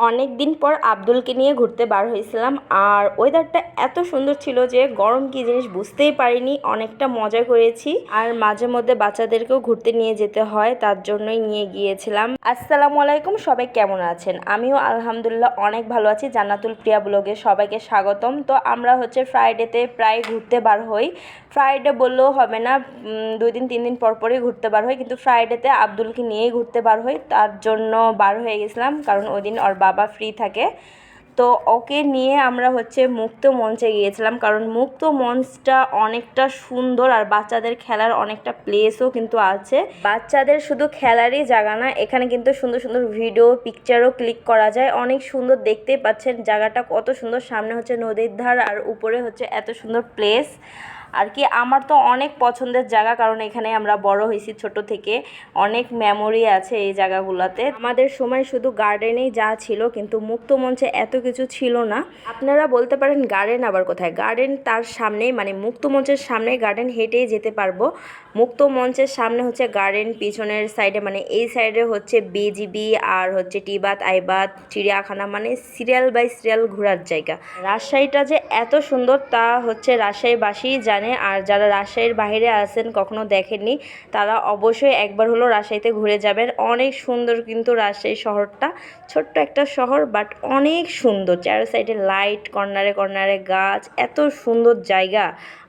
অনেক দিন পর আব্দুলকে নিয়ে ঘুরতে বার হয়েছিলাম। আর ওয়েদারটা এত সুন্দর ছিল যে গরম কি জিনিস বুঝতেই পারিনি, অনেকটা মজা করেছি। আর মাঝে মধ্যে বাচ্চাদেরকেও ঘুরতে নিয়ে যেতে হয়, তার জন্যই নিয়ে গিয়েছিলাম। আসসালামু আলাইকুম, সবাই কেমন আছেন? আমিও আলহামদুলিল্লাহ অনেক ভালো আছি। জান্নাতুল প্রিয়া ব্লগে সবাইকে স্বাগতম। তো আমরা ফ্রাইডেতে প্রায় ঘুরতে বার হই। ফ্রাইডে বললেও হবে না, 2 দিন 3 দিন পর পরই ঘুরতে বার হই, কিন্তু ফ্রাইডেতে আব্দুলকে নিয়েই ঘুরতে বার হই। তার জন্য বার হয়ে গেছিলাম, কারণ ওই দিন ওর বাবা ফ্রি থাকে। তো ওকে নিয়ে আমরা মুক্ত মঞ্চে গিয়েছিলাম, কারণ মুক্ত মঞ্চটা অনেকটা সুন্দর আর বাচ্চাদের খেলার অনেকটা প্লেসও কিন্তু আছে। বাচ্চাদের শুধু খেলারই জায়গা না, এখানে কিন্তু সুন্দর সুন্দর ভিডিও পিকচারও ক্লিক করা যায়। অনেক সুন্দর, দেখতেই পাচ্ছেন জায়গাটা কত সুন্দর। সামনে নদীর ধার আর উপরে এত সুন্দর প্লেস আর কি। আমার তো অনেক পছন্দের জায়গা, কারণ এখানে আমরা বড় হয়েছি ছোট থেকে। অনেক মেমোরি আছে এই জায়গাগুলোতে। আমাদের সময় শুধু গার্ডেনেই যা ছিল, কিন্তু মুক্ত মঞ্চে এত কিছু ছিল না। আপনারা বলতে পারেন গার্ডেন আবার কোথায়? গার্ডেন তার সামনেই, মানে মুক্ত মঞ্চের সামনে গার্ডেন, হেঁটেই যেতে পারবো। মুক্ত মঞ্চের সামনে গার্ডেন, পিছনের সাইডে মানে এই সাইডে বিজিবি আর টিবাত আইবাত চিড়িয়াখানা, মানে সিরিয়াল বাই সিরিয়াল ঘোরার জায়গা। রাজশাহীটা যে এত সুন্দর তা রাজশাহীবাসীই জানে। আর যারা রাজশাহীর বাইরে আছেন, কখনো দেখেননি, তারা অবশ্যই একবার হলো রাজশাহীতে ঘুরে যাবেন। অনেক সুন্দর কিন্তু রাজশাহী শহরটা। ছোট্ট একটা শহর, বাট অনেক সুন্দর। চার সাইডে লাইট, কর্নারে কর্নারে গাছ, এত সুন্দর জায়গা।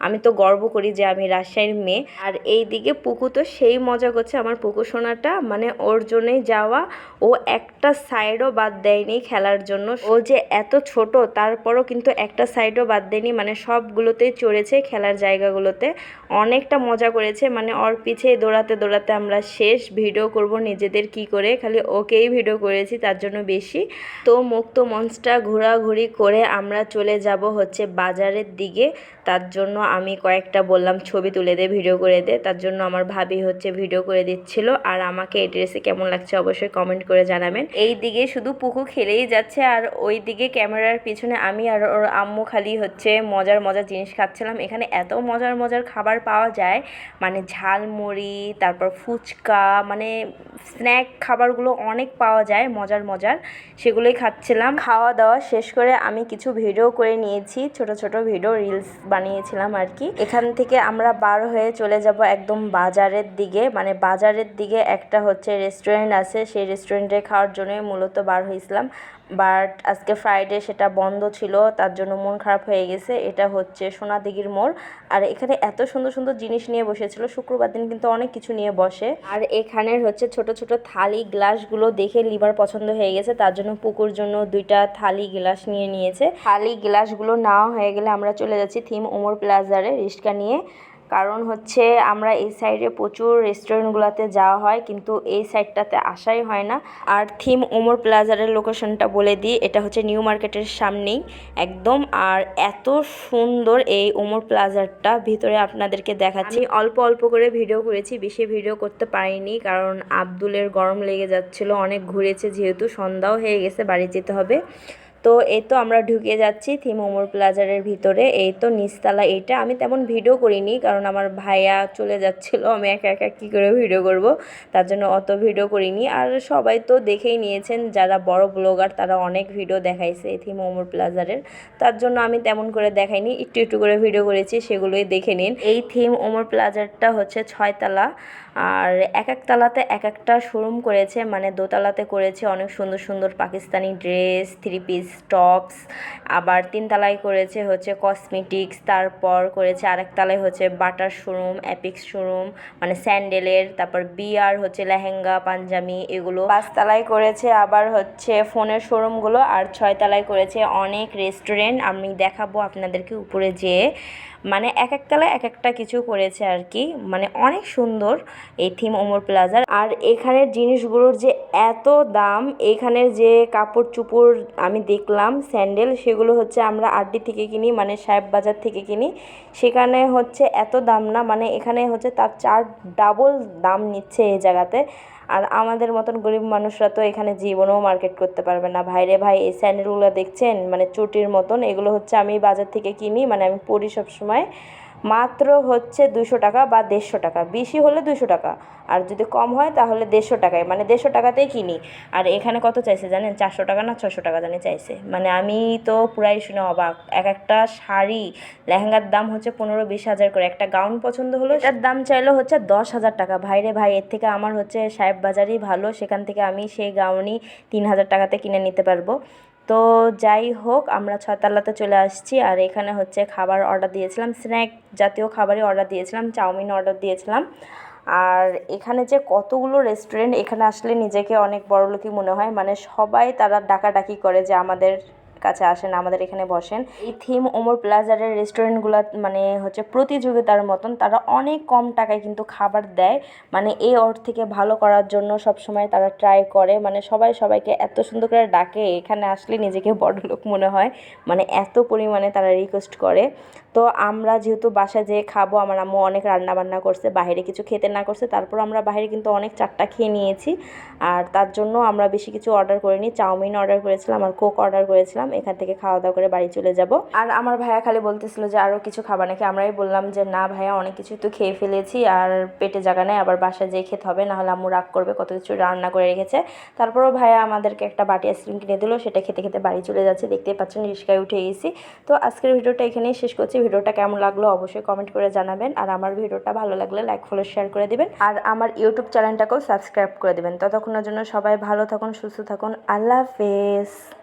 আমি তো গর্ব করি যে আমি রাজশাহীর মেয়ে। আর এই দিকে পুকু তো সেই মজা করছে, আমার পুকু সোনাটা, মানে ওর জন্যই যাওয়া। ও একটা সাইডও বাদ দেয়নি খেলার জন্য। ও যে এত ছোট, তারপরও কিন্তু একটা সাইডও বাদ দেয়নি, মানে সবগুলোতেই চড়েছে খেলার জায়গাগুলোতে। অনেকটা মজা করেছে, মানে ওর পিছে দৌড়াতে দৌড়াতে আমরা শেষ। ভিডিও করব নিজেদের কি করে, খালি ওকেই ভিডিও করেছি তার জন্য বেশি। তো মুক্ত মঞ্চটা ঘোরাঘুরি করে আমরা চলে যাব বাজারের দিকে। তার জন্য আমি কয়েকটা বললাম ছবি তুলে দে, ভিডিও করে দে। তার জন্য আমার ভাবি ভিডিও করে দিচ্ছিল। আর আমাকে এই ড্রেসে কেমন লাগছে অবশ্যই কমেন্ট করে জানাবেন। এই দিকে শুধু পুকু খেলেই যাচ্ছে, আর ওই দিকে ক্যামেরার পিছনে আমি আর ওর আম্মু খালি মজার মজার জিনিস খাচ্ছিলাম। এখানে এত মজার মজার খাবার পাওয়া যায়, মানে ঝালমুড়ি, তারপর ফুচকা, মানে স্ন্যাক খাবারগুলো অনেক পাওয়া যায় মজার মজার, সেগুলোই খাচ্ছিলাম। খাওয়া দাওয়া শেষ করে আমি কিছু ভিডিও করে নিয়েছি, ছোট ছোট ভিডিও রিলস বানিয়েছিলাম আর কি। এখান থেকে আমরা বার হয়ে চলে যাব একদম বাজারের দিকে। মানে বাজারের দিকে একটা রেস্টুরেন্ট আছে, সেই রেস্টুরেন্টে খাওয়ার জন্যই মূলত বার হয়েছিলাম। বাট আজকে ফ্রাইডে, সেটা বন্ধ ছিল, তার জন্য মন খারাপ হয়ে গেছে। এটা সোনাদিঘির মোড়। আর এখানে এত সুন্দর সুন্দর জিনিস নিয়ে বসেছিল। শুক্রবার দিন কিন্তু অনেক কিছু নিয়ে বসে। আর এখানের ছোট ছোট থালি গ্লাসগুলো দেখে লিভার পছন্দ হয়ে গেছে, তার জন্য পুকুর জন্য 2টা থালি গ্লাস নিয়ে নিয়েছে। থালি গ্লাসগুলো নেওয়া হয়ে গেলে আমরা চলে যাচ্ছি থিম ওমর প্লাজারে রিক্সা নিয়ে। কারণ আমরা এই সাইডে প্রচুর রেস্টুরেন্টগুলোতে যাওয়া হয়, কিন্তু এই সাইডটাতে আসাই হয় না। আর থিম ওমর প্লাজারের লোকেশনটা বলে দিই, এটা নিউ মার্কেটের সামনেই একদম। আর এত সুন্দর এই ওমর প্লাজারটা, ভিতরে আপনাদেরকে দেখাচ্ছি। অল্প অল্প করে ভিডিও করেছি, বেশি ভিডিও করতে পারিনি, কারণ আব্দুলের গরম লেগে যাচ্ছিল। অনেক ঘুরেছে, যেহেতু সন্ধ্যাও হয়ে গেছে, বাড়ি যেতে হবে। তো এই তো আমরা ঢুকে যাচ্ছি থিম ওমর প্লাজারের ভিতরে। এই তো নিচতলা। এইটা আমি তেমন ভিডিও করিনি, কারণ আমার ভাইয়া চলে যাচ্ছিল, আমি একা একা কী করে ভিডিও করব, তার জন্য অত ভিডিও করিনি। আর সবাই তো দেখেই নিয়েছেন, যারা বড় ব্লগার তারা অনেক ভিডিও দেখাইছে এই থিম ওমর প্লাজারের, তার জন্য আমি তেমন করে দেখাইনি, একটু একটু করে ভিডিও করেছি, সেগুলোই দেখে নিন। এই থিম ওমর প্লাজারটা 6 তলা। আর এক এক তলাতে এক একটা শোরুম করেছে, মানে দোতলাতে করেছে অনেক সুন্দর সুন্দর পাকিস্তানি ড্রেস, 3 পিস টপস। আবার 3 তলায় করেছে কসমেটিক্স। তারপর করেছে আরেক তলায় বাটার শোরুম, অ্যাপিক্স শোরুম, মানে স্যান্ডেলের। তারপর বিয়ার লেহেঙ্গা, পাঞ্জাবি, এগুলো। 5 তলায় করেছে আবার ফোনের শোরুমগুলো। আর 6 তলায় করেছে অনেক রেস্টুরেন্ট। আমি দেখাবো আপনাদেরকে উপরে যেয়ে, মানে এক এক তলায় এক একটা কিছু করেছে আর কি। মানে অনেক সুন্দর এই থিম ওমর প্লাজার। আর এখানের জিনিসগুলোর যে এত দাম, এখানের যে কাপড় চুপড় আমি দেখলাম, স্যান্ডেল, সেগুলো আমরা আড্ডি থেকে কিনি, মানে সাহেব বাজার থেকে কিনি। সেখানে এত দাম না, মানে এখানে তার 4 ডাবল দাম নিচ্ছে এই জায়গাতে। আর আমাদের মতন গরিব মানুষরা তো এখানে জীবনেও মার্কেট করতে পারবে না। ভাইরে ভাই, এই স্যান্ডেলগুলো দেখছেন, মানে চটির মতন। এগুলো আমি বাজার থেকে কিনি, মানে আমি পরি সব সময়। মাত্র হচ্ছে 200 টাকা বা 150 টাকা, বেশি হলে 200 টাকা, আর যদি কম হয় তাহলে 150 টাকায়, মানে 150 টাকাতেই কিনি। আর এখানে কত চাইছে জানেন? 400 টাকা না 600 টাকা জানি চাইছে। মানে আমি তো পুরাই শুনে অবাক। এক একটা শাড়ি, লেহেঙ্গার দাম হচ্ছে 15-20 হাজার করে, একটা গাউন পছন্দ হলো এটার দাম চাইলো হচ্ছে 10,000 টাকা। ভাইরে ভাই, এর থেকে আমার হচ্ছে সাহেব বাজারই ভালো, সেখান থেকে আমি সেই গাউনই 3,000 টাকাতে কিনে নিতে পারবো। তো যাই হোক, আমরা ছয়তলাতে চলে আসছি। আর এখানে হচ্ছে খাবার অর্ডার দিয়েছিলাম, স্ন্যাক জাতীয় খাবারই অর্ডার দিয়েছিলাম, চাউমিন অর্ডার দিয়েছিলাম। আর এখানে যে কতগুলো রেস্টুরেন্ট, এখানে আসলে নিজেকে অনেক বড়লোকই মনে হয়। মানে সবাই তারা ডাকাডাকি করে যে আমাদের কাছে আসেন, আমাদের এখানে বসেন। এই থিম ওমর প্লাজারের রেস্টুরেন্টগুলো মানে হচ্ছে প্রতিযোগিতার মতন, তারা অনেক কম টাকায় কিন্তু খাবার দেয়। মানে এই ওর থেকে ভালো করার জন্য সব সময় তারা ট্রাই করে, মানে সবাই সবাইকে এত সুন্দর করে ডাকে, এখানে আসলে নিজেকে বড়লোক মনে হয়। মানে এত পরিমাণে তারা রিকোয়েস্ট করে। তো আমরা যেহেতু বাসায় যেয়ে খাবো, আমার আম্মু অনেক রান্না বান্না করছে, বাইরে কিছু খেতে না করছে, তারপর আমরা বাইরে কিন্তু অনেক চাটটা খেয়ে নিয়েছি। আর তার জন্য আমরা বেশি কিছু অর্ডার করিনি, চাউমিন অর্ডার করেছিলাম আর কোক অর্ডার করেছিলাম। এখান থেকে খাওয়া দাওয়া করে বাড়ি চলে যাব। আর আমার ভাইয়া খালি বলতেছিল যে আরও কিছু খাবার নাকি, আমরাই বললাম যে না ভাইয়া, অনেক কিছু তো খেয়ে ফেলেছি, আর পেটে জায়গা নেই, আবার বাসায় যেয়ে খেতে হবে, নাহলে আম্মু রাগ করবে, কত কিছু রান্না করে রেখেছে। তারপরও ভাইয়া আমাদেরকে একটা বাটি আইসক্রিম কিনে দিল, সেটা খেতে খেতে বাড়ি চলে যাচ্ছে। দেখতেই পাচ্ছেন রিস্কায় উঠে গেছি। তো আজকের ভিডিওটা এখানেই শেষ করছি। ভিডিওটা কেমন লাগলো অবশ্যই কমেন্ট করে জানাবেন, আর আমার ভিডিওটা ভালো লাগলে লাইক ফলো শেয়ার করে দিবেন, আর আমার ইউটিউব চ্যানেলটাকেও সাবস্ক্রাইব করে দিবেন। ততক্ষণের জন্য সবাই ভালো থাকুন, সুস্থ থাকুন, আল্লাহ হাফেজ।